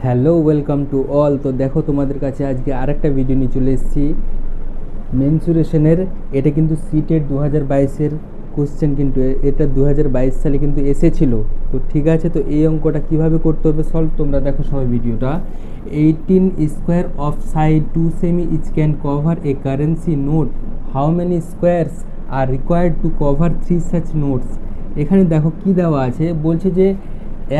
Hello, welcome to all. তো দেখো, তোমাদের কাছে আজকে আরেকটা ভিডিও নিয়ে চলে এসেছি মেনসুরেশনের। এটা কিন্তু সিটেট 2022-এর কোশ্চেন, কিন্তু এটা 2022 সালে কিন্তু এসেছিল। তো ঠিক আছে, তো এই অঙ্কটা কিভাবে করতে হবে সলভ, তোমরা দেখো সবাই ভিডিওটা। 18 square of side 2 cm each can cover a currency note, how many squares are required to cover 3 such notes. এখানে দেখো কি দেওয়া আছে, বলছে যে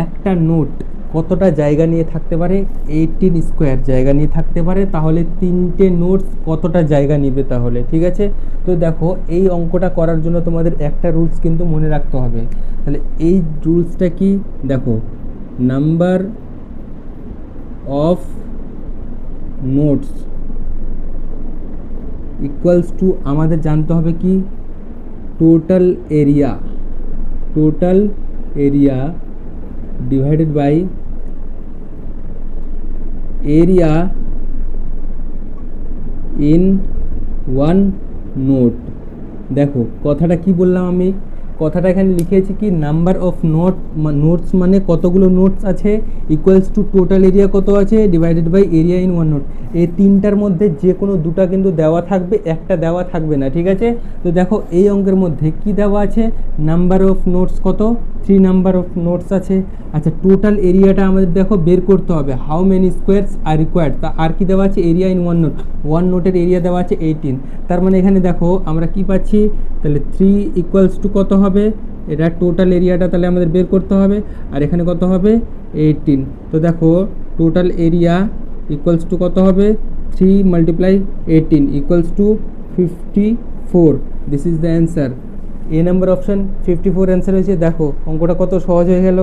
একটা নোট কতটা জায়গা নিয়ে থাকতে পারে, 18 স্কোয়ার জায়গা নিয়ে থাকতে পারে। তাহলে তিনটে নোটস কতটা জায়গা নিবে তাহলে, ঠিক আছে। তো দেখো, এই অঙ্কটা করার জন্য তোমাদের একটা রুলস কিন্তু মনে রাখতে হবে। তাহলে এই রুলসটা কি, দেখো, number of notes equals to, আমাদের জানতে হবে কি, total area. Total area divided by area in one note. দেখো কথাটা কি বললাম আমি, কথাটা এখানে লিখেছি কি, নাম্বার অফ নোটস মানে কতগুলো নোটস আছে, ইকুয়ালস টু টোটাল এরিয়া কত আছে divided by area in one note. এই তিনটার মধ্যে যে কোনো দুটা কিন্তু দেওয়া থাকবে, একটা দেওয়া থাকবে না, ঠিক আছে। তো দেখো এই অঙ্কের মধ্যে কি দেওয়া আছে, নাম্বার অফ নোটস কত, 3 নাম্বার অফ নোটস আছে। আচ্ছা, টোটাল এরিয়াটা আমাদের দেখো বের করতে হবে, how many squares are required. তা আর কি দেওয়া আছে, area in one note, one নোটের এরিয়া দেওয়া আছে 18। তার মানে এখানে দেখো আমরা কি পাচ্ছি, তাহলে 3 ইকুয়ালস টু কত হবে, এটা টোটাল এরিয়াটা তাহলে আমাদের বের করতে হবে, আর এখানে কত হবে 18। তো দেখো টোটাল এরিয়া ইকুয়ালস টু কত হবে, 3 multiply 18 equals to 54। This is the answer. A number option 54 answer হয়েছে। দেখো অঙ্কটা কত সহজ হয়ে গেল।